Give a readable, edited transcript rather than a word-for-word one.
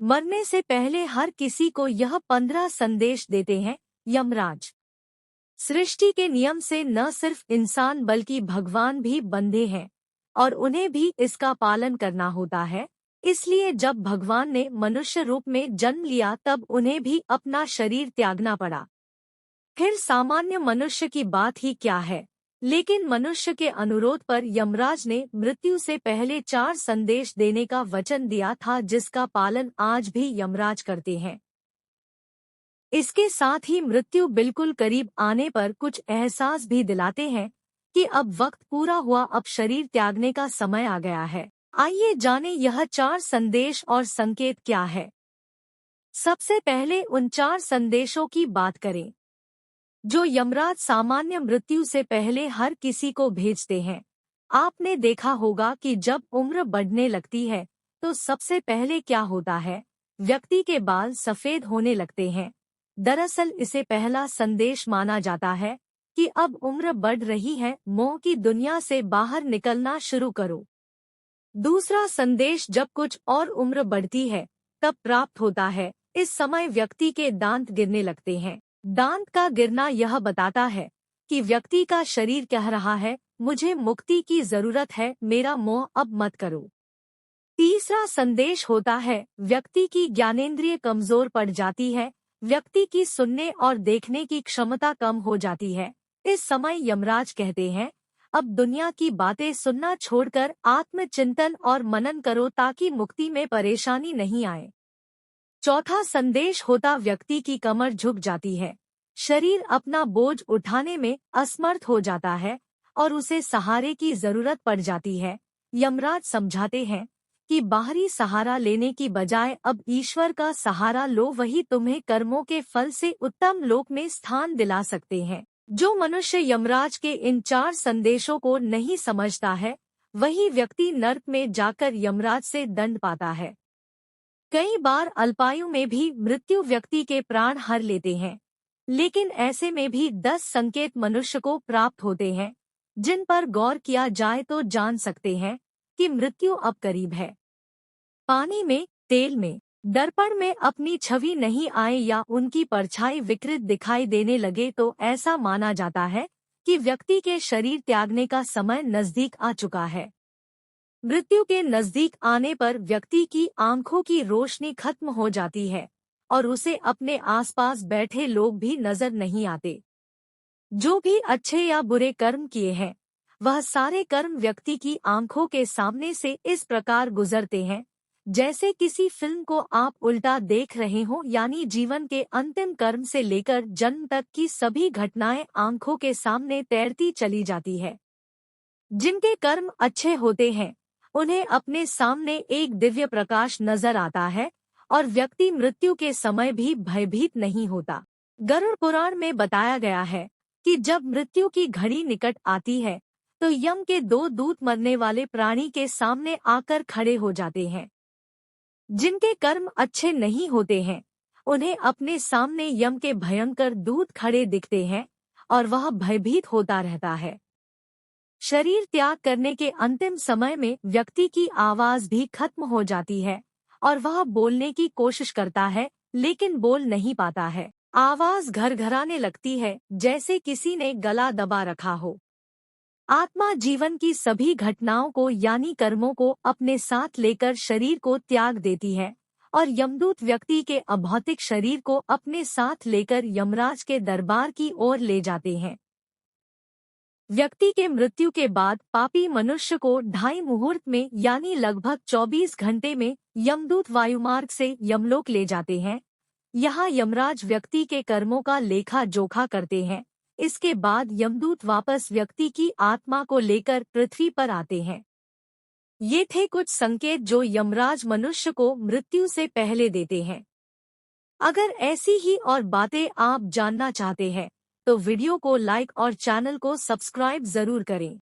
मरने से पहले हर किसी को यह 15 संदेश देते हैं यमराज। सृष्टि के नियम से न सिर्फ इंसान बल्कि भगवान भी बंधे हैं और उन्हें भी इसका पालन करना होता है। इसलिए जब भगवान ने मनुष्य रूप में जन्म लिया तब उन्हें भी अपना शरीर त्यागना पड़ा। फिर सामान्य मनुष्य की बात ही क्या है, लेकिन मनुष्य के अनुरोध पर यमराज ने मृत्यु से पहले 4 संदेश देने का वचन दिया था, जिसका पालन आज भी यमराज करते हैं। इसके साथ ही मृत्यु बिल्कुल करीब आने पर कुछ एहसास भी दिलाते हैं कि अब वक्त पूरा हुआ, अब शरीर त्यागने का समय आ गया है। आइए जानें यह 4 संदेश और संकेत क्या है। सबसे पहले उन 4 संदेशों की बात करें जो यमराज सामान्य मृत्यु से पहले हर किसी को भेजते हैं। आपने देखा होगा कि जब उम्र बढ़ने लगती है तो सबसे पहले क्या होता है, व्यक्ति के बाल सफेद होने लगते हैं। दरअसल इसे पहला संदेश माना जाता है कि अब उम्र बढ़ रही है, मोह की दुनिया से बाहर निकलना शुरू करो। दूसरा संदेश जब कुछ और उम्र बढ़ती है तब प्राप्त होता है। इस समय व्यक्ति के दांत गिरने लगते हैं। दांत का गिरना यह बताता है कि व्यक्ति का शरीर कह रहा है, मुझे मुक्ति की जरूरत है, मेरा मोह अब मत करो। तीसरा संदेश होता है व्यक्ति की ज्ञानेंद्रिय कमजोर पड़ जाती है, व्यक्ति की सुनने और देखने की क्षमता कम हो जाती है। इस समय यमराज कहते हैं, अब दुनिया की बातें सुनना छोड़कर आत्मचिंतन और मनन करो ताकि मुक्ति में परेशानी नहीं आए। चौथा संदेश होता व्यक्ति की कमर झुक जाती है, शरीर अपना बोझ उठाने में असमर्थ हो जाता है और उसे सहारे की जरूरत पड़ जाती है। यमराज समझाते हैं कि बाहरी सहारा लेने की बजाय अब ईश्वर का सहारा लो, वही तुम्हें कर्मों के फल से उत्तम लोक में स्थान दिला सकते हैं। जो मनुष्य यमराज के इन 4 संदेशों को नहीं समझता है वही व्यक्ति नर्क में जाकर यमराज से दंड पाता है। कई बार अल्पायु में भी मृत्यु व्यक्ति के प्राण हर लेते हैं, लेकिन ऐसे में भी 10 संकेत मनुष्य को प्राप्त होते हैं जिन पर गौर किया जाए तो जान सकते हैं कि मृत्यु अब करीब है। पानी में, तेल में, दर्पण में अपनी छवि नहीं आए या उनकी परछाई विकृत दिखाई देने लगे तो ऐसा माना जाता है कि व्यक्ति के शरीर त्यागने का समय नजदीक आ चुका है। मृत्यु के नजदीक आने पर व्यक्ति की आंखों की रोशनी खत्म हो जाती है और उसे अपने आसपास बैठे लोग भी नजर नहीं आते। जो भी अच्छे या बुरे कर्म किए हैं वह सारे कर्म व्यक्ति की आंखों के सामने से इस प्रकार गुजरते हैं जैसे किसी फिल्म को आप उल्टा देख रहे हो, यानी जीवन के अंतिम कर्म से लेकर जन्म तक की सभी घटनाएं आंखों के सामने तैरती चली जाती है। जिनके कर्म अच्छे होते हैं उन्हें अपने सामने एक दिव्य प्रकाश नजर आता है और व्यक्ति मृत्यु के समय भी भयभीत नहीं होता। गरुड़ पुराण में बताया गया है कि जब मृत्यु की घड़ी निकट आती है तो यम के 2 दूत मरने वाले प्राणी के सामने आकर खड़े हो जाते हैं। जिनके कर्म अच्छे नहीं होते हैं उन्हें अपने सामने यम के भयंकर दूत खड़े दिखते हैं और वह भयभीत होता रहता है। शरीर त्याग करने के अंतिम समय में व्यक्ति की आवाज भी खत्म हो जाती है और वह बोलने की कोशिश करता है लेकिन बोल नहीं पाता है। आवाज घरघराने लगती है जैसे किसी ने गला दबा रखा हो। आत्मा जीवन की सभी घटनाओं को यानी कर्मों को अपने साथ लेकर शरीर को त्याग देती है और यमदूत व्यक्ति के अभौतिक शरीर को अपने साथ लेकर यमराज के दरबार की ओर ले जाते हैं। व्यक्ति के मृत्यु के बाद पापी मनुष्य को 2.5 मुहूर्त में यानी लगभग 24 घंटे में यमदूत वायुमार्ग से यमलोक ले जाते हैं। यहाँ यमराज व्यक्ति के कर्मों का लेखा जोखा करते हैं। इसके बाद यमदूत वापस व्यक्ति की आत्मा को लेकर पृथ्वी पर आते हैं। ये थे कुछ संकेत जो यमराज मनुष्य को मृत्यु से पहले देते हैं। अगर ऐसी ही और बातें आप जानना चाहते हैं तो वीडियो को लाइक और चैनल को सब्सक्राइब जरूर करें।